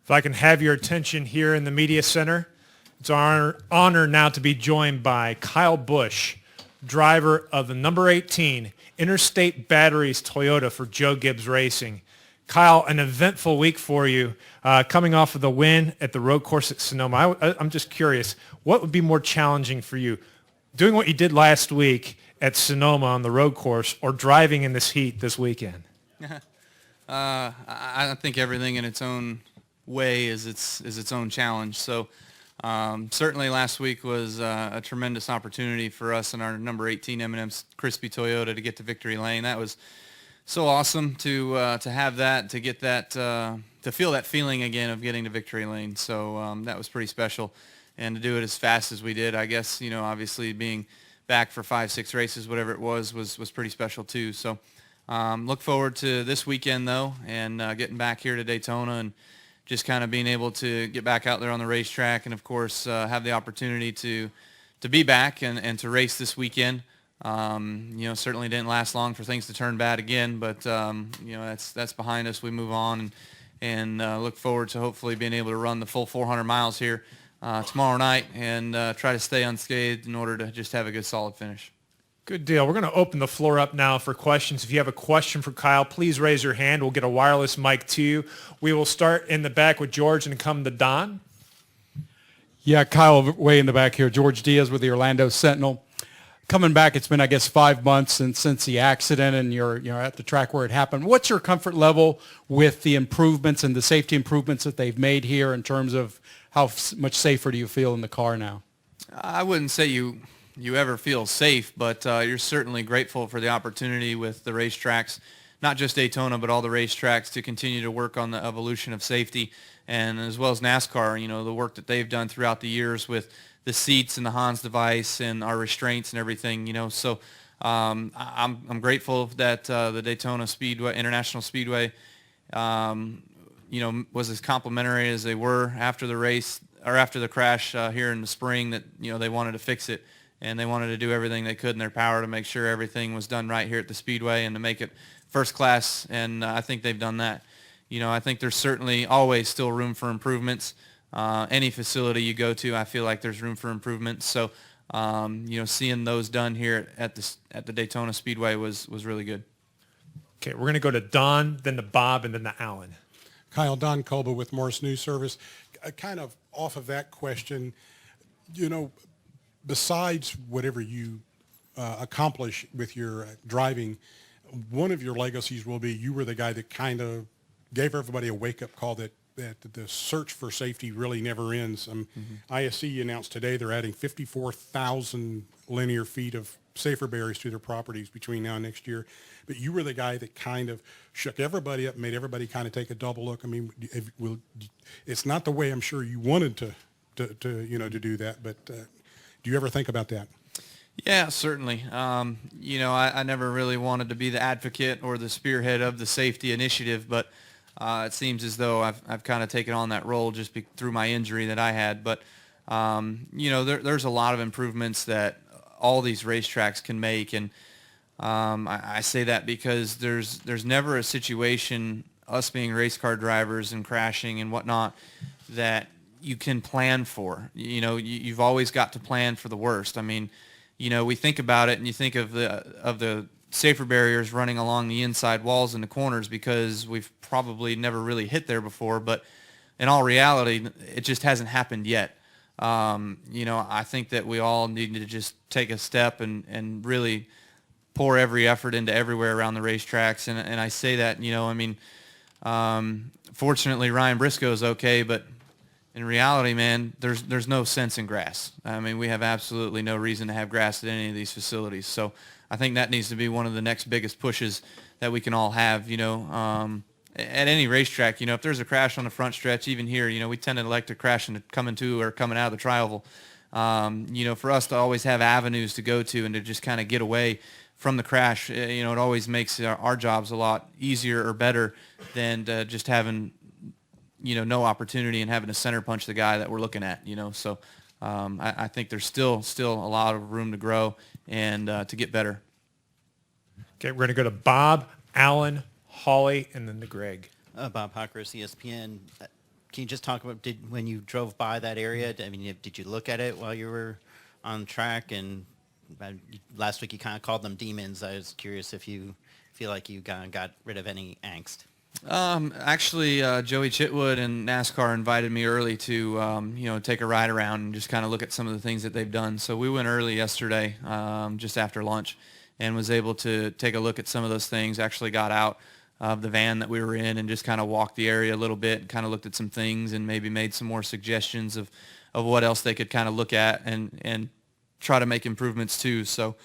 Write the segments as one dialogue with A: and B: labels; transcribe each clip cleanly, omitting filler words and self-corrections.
A: If I can have your attention here in the media center, it's our honor now to be joined by Kyle Busch, driver of the number 18 Interstate Batteries Toyota for Joe Gibbs Racing. Kyle, an eventful week for you, coming off of the win at the road course at Sonoma. I'm just curious, what would be more challenging for you, doing what you did last week at Sonoma on the road course or driving in this heat this weekend?
B: I think everything in its own way is its own challenge. So certainly last week was a tremendous opportunity for us in our number 18 M&M's Crispy Toyota to get to victory lane. That was so awesome to have that, to get that, to feel that feeling again of getting to victory lane. So that was pretty special, and to do it as fast as we did, I guess, you know, obviously being back for 5-6 races, whatever it was pretty special too. So look forward to this weekend though, and getting back here to Daytona and just kind of being able to get back out there on the racetrack, and of course have the opportunity to be back and to race this weekend. You know, certainly didn't last long for things to turn bad again, but you know, that's behind us. We move on and look forward to hopefully being able to run the full 400 miles here tomorrow night and try to stay unscathed in order to just have a good solid finish.
A: Good deal. We're going to open the floor up now for questions. If you have a question for Kyle, please raise your hand. We'll get a wireless mic to you. We will start in the back with George and come to Don.
C: Yeah, Kyle, way in the back here. George Diaz with the Orlando Sentinel. Coming back, it's been, I guess, 5 months since the accident, and you're at the track where it happened. What's your comfort level with the improvements and the safety improvements that they've made here in terms of how much safer do you feel in the car now?
B: I wouldn't say you ever feel safe, but you're certainly grateful for the opportunity with the racetracks, not just Daytona, but all the racetracks, to continue to work on the evolution of safety, and as well as NASCAR, you know, the work that they've done throughout the years with the seats and the Hans device and our restraints and everything, you know. So I'm grateful that the Daytona Speedway, International Speedway, you know, was as complimentary as they were after the race, or after the crash here in the spring, that, you know, they wanted to fix it. And they wanted to do everything they could in their power to make sure everything was done right here at the Speedway and to make it first class, and I think they've done that. You know, I think there's certainly always still room for improvements. Any facility you go to, I feel like there's room for improvements. So, you know, seeing those done here at the Daytona Speedway was really good.
A: Okay, we're going to go to Don, then to Bob, and then to Alan.
D: Kyle, Don Colba with Morris News Service. Kind of off of that question, you know, besides whatever you accomplish with your driving, one of your legacies will be you were the guy that kind of gave everybody a wake-up call that the search for safety really never ends. ISC announced today they're adding 54,000 linear feet of safer barriers to their properties between now and next year. But you were the guy that kind of shook everybody up, made everybody kind of take a double look. I mean, it's not the way I'm sure you wanted to you know, to do that, but do you ever think about that?
B: Yeah, certainly. You know, I never really wanted to be the advocate or the spearhead of the safety initiative, but it seems as though I've kind of taken on that role just through my injury that I had. But, you know, there's a lot of improvements that all these racetracks can make, and I say that because there's never a situation, us being race car drivers and crashing and whatnot, that you can plan for. You know, you've always got to plan for the worst. I mean, you know, we think about it and you think of the safer barriers running along the inside walls in the corners because we've probably never really hit there before, but in all reality, it just hasn't happened yet. You know, I think that we all need to just take a step and really pour every effort into everywhere around the racetracks. And I say that, you know, I mean, fortunately Ryan Briscoe's okay, but in reality, man, there's no sense in grass. I mean, we have absolutely no reason to have grass at any of these facilities. So I think that needs to be one of the next biggest pushes that we can all have, you know. At any racetrack, you know, if there's a crash on the front stretch, even here, you know, we tend to like to crash into coming to or coming out of the tri-oval. You know, for us to always have avenues to go to and to just kind of get away from the crash, you know, it always makes our jobs a lot easier or better than just having, you know, no opportunity and having to center punch the guy that we're looking at, you know. So I think there's still a lot of room to grow and to get better.
A: Okay, we're going to go to Bob, Alan, Holly, and then to Greg.
E: Bob Hockers, ESPN. can you just talk about when you drove by that area? I mean, did you look at it while you were on track? And last week you kind of called them demons. I was curious if you feel like you got rid of any angst.
B: Actually, Joey Chitwood and NASCAR invited me early to, take a ride around and just kind of look at some of the things that they've done. So we went early yesterday, just after lunch, and was able to take a look at some of those things. Actually got out of the van that we were in and just kind of walked the area a little bit, kind of looked at some things and maybe made some more suggestions of what else they could kind of look at and try to make improvements too. So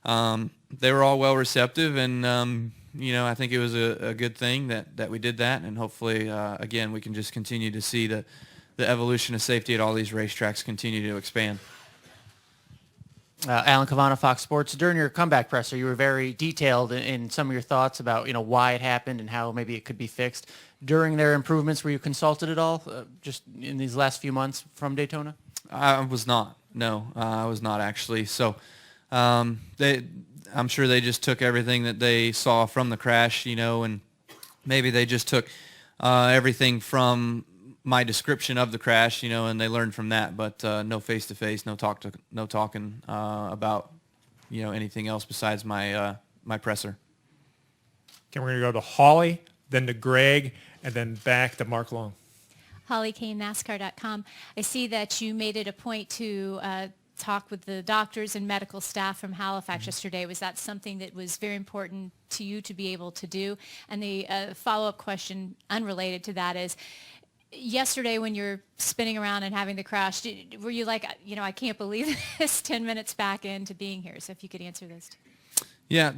B: they were all well receptive, and I think it was a good thing that we did that, and hopefully again we can just continue to see the evolution of safety at all these racetracks continue to expand.
F: Alan Cavana, Fox Sports. During your comeback presser, you were very detailed in some of your thoughts about why it happened and how maybe it could be fixed. During their improvements, were you consulted at all just in these last few months from Daytona?
B: I was not. No, I was not actually. So I'm sure they just took everything that they saw from the crash, and maybe they just took everything from my description of the crash, and they learned from that. But no face-to-face, no talking about anything else besides my presser.
A: Okay, we're going to go to Holly, then to Greg, and then back to Mark Long.
G: Holly Kane, NASCAR.com. I see that you made it a point to talk with the doctors and medical staff from Halifax yesterday. Was that something that was very important to you to be able to do? And the follow-up question unrelated to that is, yesterday when you're spinning around and having the crash, were you like, I can't believe this 10 minutes back into being here? So if you could answer those two.
B: Yeah,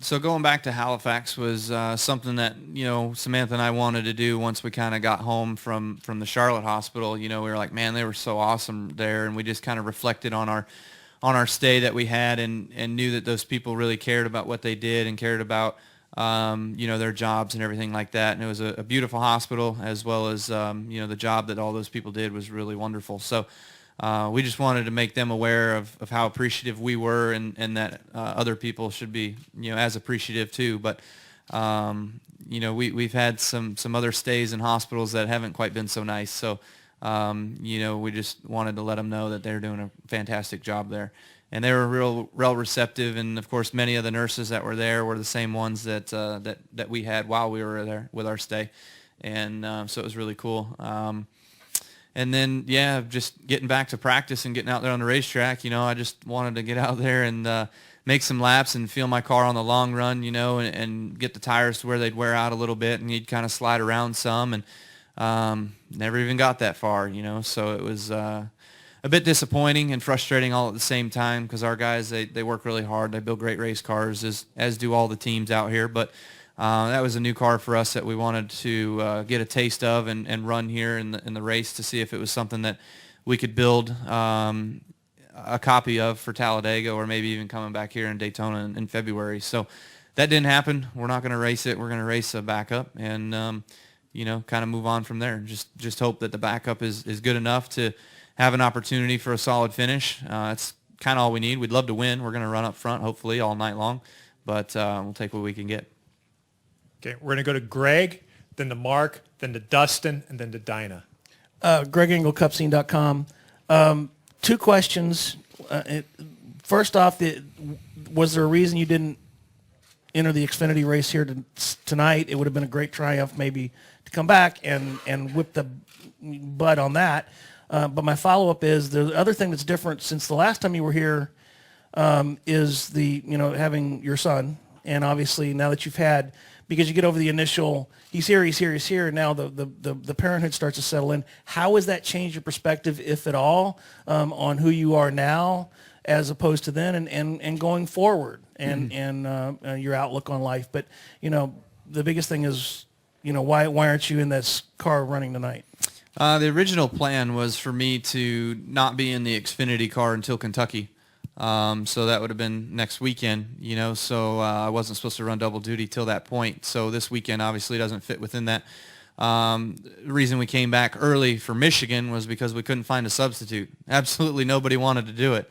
B: so going back to Halifax was something that, Samantha and I wanted to do once we kind of got home from the Charlotte hospital. We were like, man, they were so awesome there, and we just kind of reflected on our stay that we had and knew that those people really cared about what they did and cared about, their jobs and everything like that. And it was a beautiful hospital, as well as, the job that all those people did was really wonderful. So we just wanted to make them aware of how appreciative we were and that other people should be, as appreciative too. But, we've had some other stays in hospitals that haven't quite been so nice. So, we just wanted to let them know that they're doing a fantastic job there. And they were real receptive. And, of course, many of the nurses that were there were the same ones that we had while we were there with our stay. And so it was really cool. And then, just getting back to practice and getting out there on the racetrack, I just wanted to get out there and make some laps and feel my car on the long run, and get the tires to where they'd wear out a little bit, and you'd kind of slide around some, and never even got that far, So it was a bit disappointing and frustrating all at the same time, because our guys, they work really hard. They build great race cars, as do all the teams out here. But that was a new car for us that we wanted to get a taste of and run here in the race to see if it was something that we could build a copy of for Talladega, or maybe even coming back here in Daytona in February. So that didn't happen. We're not going to race it. We're going to race a backup and, kind of move on from there. Just hope that the backup is good enough to have an opportunity for a solid finish. It's kind of all we need. We'd love to win. We're going to run up front, hopefully, all night long. But we'll take what we can get.
A: Okay, we're going to go to Greg, then to Mark, then to Dustin, and then to Dinah.
H: Greg Engel, Cupscene.com. Two questions. First off, was there a reason you didn't enter the Xfinity race here tonight? It would have been a great triumph maybe to come back and whip the butt on that. But my follow-up is the other thing that's different since the last time you were here is having your son. And obviously now that you've had, because you get over the initial, he's here, and now the parenthood starts to settle in. How has that changed your perspective, if at all, on who you are now as opposed to then and going forward and your outlook on life? But, the biggest thing is, why aren't you in this car running tonight?
B: The original plan was for me to not be in the Xfinity car until Kentucky. So that would have been next weekend, so I wasn't supposed to run double duty till that point. So this weekend obviously doesn't fit within that. The reason we came back early for Michigan was because we couldn't find a substitute. Absolutely nobody wanted to do it.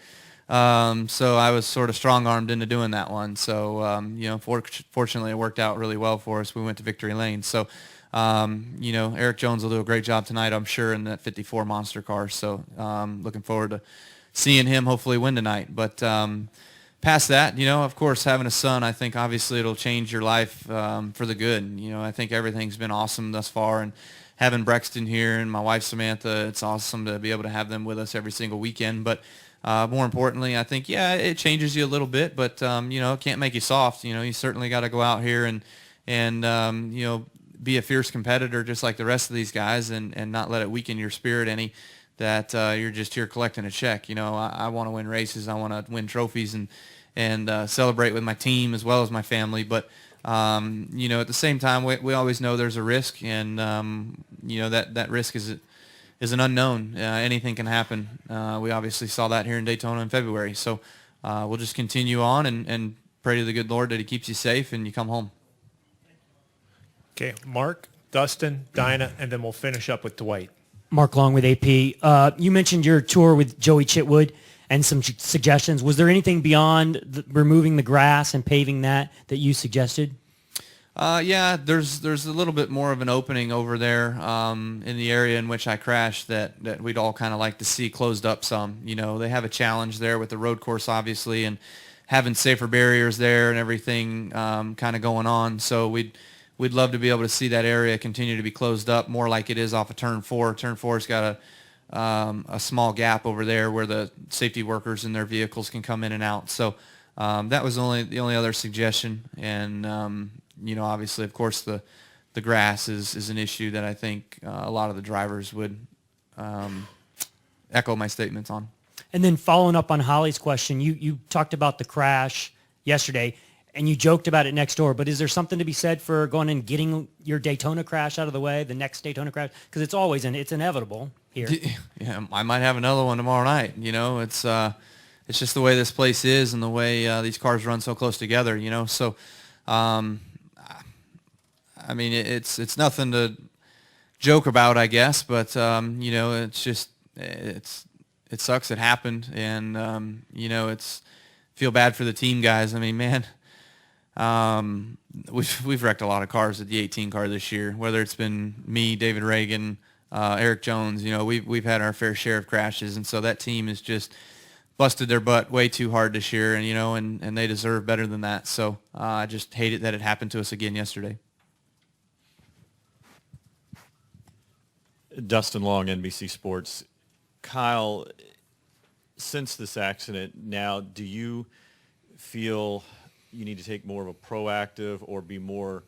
B: So I was sort of strong-armed into doing that one. So, fortunately it worked out really well for us. We went to Victory Lane. So Eric Jones will do a great job tonight, I'm sure, in that 54 monster car. So looking forward to seeing him hopefully win tonight. But past that, of course, having a son, I think obviously it'll change your life for the good. I think everything's been awesome thus far, and having Brexton here and my wife Samantha, it's awesome to be able to have them with us every single weekend. But more importantly, I think, it changes you a little bit, but it can't make you soft. You certainly got to go out here and be a fierce competitor just like the rest of these guys, and not let it weaken your spirit any, that you're just here collecting a check. I want to win races. I want to win trophies and celebrate with my team as well as my family. But, at the same time, we always know there's a risk, and, that risk is an unknown. Anything can happen. We obviously saw that here in Daytona in February. So we'll just continue on and pray to the good Lord that he keeps you safe and you come home.
A: Okay, Mark, Dustin, Dinah, and then we'll finish up with Dwight.
I: Mark Long with AP. You mentioned your tour with Joey Chitwood and some suggestions. Was there anything beyond removing the grass and paving that you suggested?
B: There's a little bit more of an opening over there in the area in which I crashed that we'd all kind of like to see closed up some. They have a challenge there with the road course, obviously, and having safer barriers there and everything kind of going on. So we'd love to be able to see that area continue to be closed up more like it is off of Turn 4. Turn 4's got a small gap over there where the safety workers and their vehicles can come in and out. So that was the only other suggestion. And, obviously, of course, the grass is an issue that I think a lot of the drivers would echo my statements on.
I: And then following up on Holly's question, you talked about the crash yesterday, and you joked about it next door, but is there something to be said for going and getting your Daytona crash out of the way, the next Daytona crash? Because it's inevitable here.
B: Yeah, I might have another one tomorrow night. It's just the way this place is and the way these cars run so close together, So, it's nothing to joke about, I guess, but, it's just, it sucks it happened, and, it's feel bad for the team guys. I mean, man, we've wrecked a lot of cars at the 18 car this year, whether it's been me, David Reagan, Eric Jones. We've had our fair share of crashes, and so that team has just busted their butt way too hard this year, and they deserve better than that. So I just hate it that it happened to us again yesterday.
J: Dustin Long, NBC Sports. Kyle, since this accident, now do you feel you need to take more of a proactive or be more,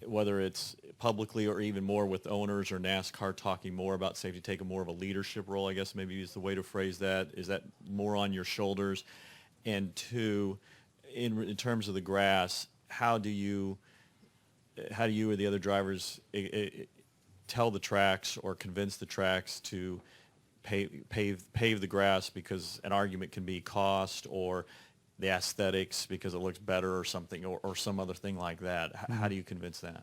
J: whether it's publicly or even more with owners or NASCAR talking more about safety, taking more of a leadership role, I guess maybe is the way to phrase that? Is that more on your shoulders? And two, in terms of the grass, how do you or the other drivers tell the tracks or convince the tracks to pave the grass, because an argument can be cost or the aesthetics because it looks better or something, or some other thing like that. How do you convince that?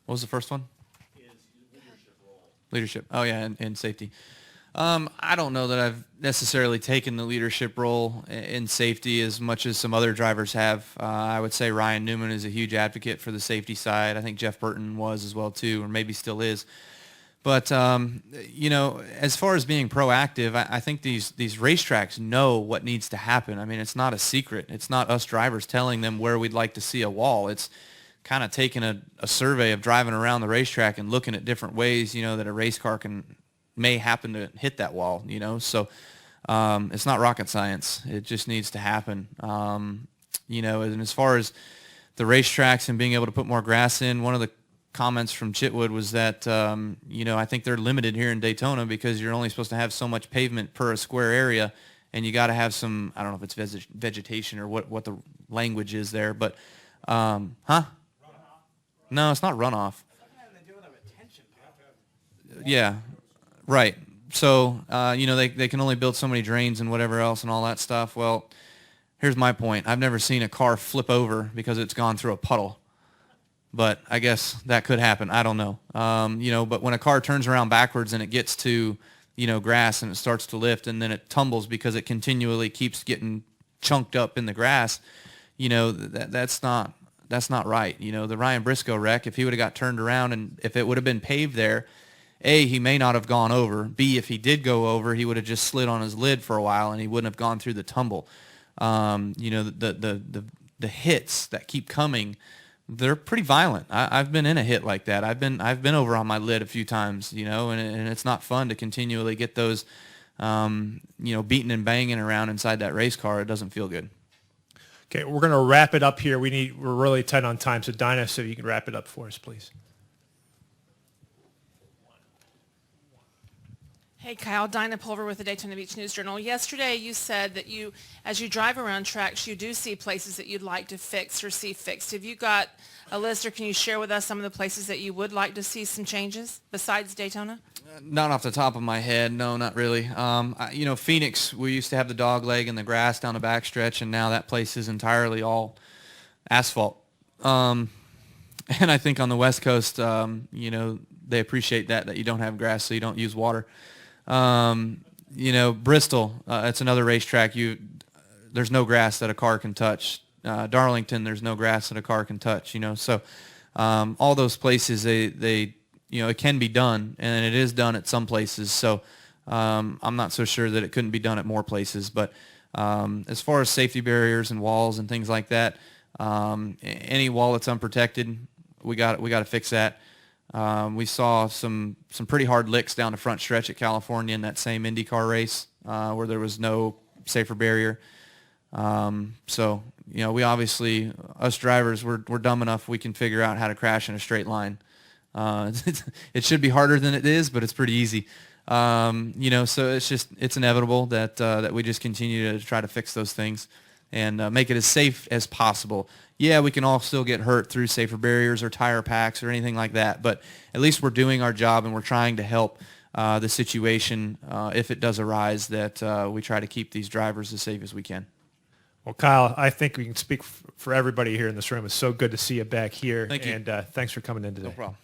B: What was the first one? Leadership. Oh, yeah, and safety. I don't know that I've necessarily taken the leadership role in safety as much as some other drivers have. I would say Ryan Newman is a huge advocate for the safety side. I think Jeff Burton was as well, too, or maybe still is. But, as far as being proactive, I think these racetracks know what needs to happen. I mean, it's not a secret. It's not us drivers telling them where we'd like to see a wall. It's kind of taking a survey of driving around the racetrack and looking at different ways, that a race car may happen to hit that wall, So it's not rocket science. It just needs to happen. And as far as the racetracks and being able to put more grass in, one of the comments from Chitwood was that, I think they're limited here in Daytona because you're only supposed to have so much pavement per a square area, and you got to have some, I don't know if it's vegetation or what the language is there, but, No, it's not runoff. Yeah, right. So, they can only build so many drains and whatever else and all that stuff. Well, here's my point. I've never seen a car flip over because it's gone through a puddle. But I guess that could happen. I don't know. But when a car turns around backwards and it gets to, grass and it starts to lift and then it tumbles because it continually keeps getting chunked up in the grass, that's not that's not right. You know, the Ryan Briscoe wreck, if he would have got turned around and if it would have been paved there, A, he may not have gone over. B, if he did go over, he would have just slid on his lid for a while and he wouldn't have gone through the tumble. You know, the hits that keep coming, they're pretty violent. I've been in a hit like that. I've been over on my lid a few times, you know, and it's not fun to continually get those, you know, beating and banging around inside that race car. It doesn't feel good.
A: Okay, we're going to wrap it up here. We're really tight on time, so Dinah, so you can wrap it up for us, please.
K: Hey, Kyle, Dinah Pulver with the Daytona Beach News Journal. Yesterday you said that as you drive around tracks, you do see places that you'd like to fix or see fixed. Have you got a list, or can you share with us some of the places that you would like to see some changes besides Daytona?
B: Not off the top of my head, no, not really. You know, Phoenix, we used to have the dog leg and the grass down the backstretch, and now that place is entirely all asphalt. And I think on the West Coast, you know, they appreciate that you don't have grass, so you don't use water. You know, Bristol, it's another racetrack. There's no grass that a car can touch. Darlington, there's no grass that a car can touch, you know. So all those places, they you know, it can be done, and it is done at some places. So I'm not so sure that it couldn't be done at more places. But as far as safety barriers and walls and things like that, any wall that's unprotected, we got to fix that. We saw some pretty hard licks down the front stretch at California in that same IndyCar race where there was no safer barrier. So, you know, we obviously, us drivers, we're dumb enough we can figure out how to crash in a straight line. It should be harder than it is, but it's pretty easy. You know, so it's inevitable that we just continue to try to fix those things and make it as safe as possible. Yeah, we can all still get hurt through safer barriers or tire packs or anything like that, but at least we're doing our job and we're trying to help the situation if it does arise, that we try to keep these drivers as safe as we can.
A: Well, Kyle, I think we can speak for everybody here in this room. It's so good to see you back here.
B: Thank you.
A: And thanks for coming in today.
B: No problem.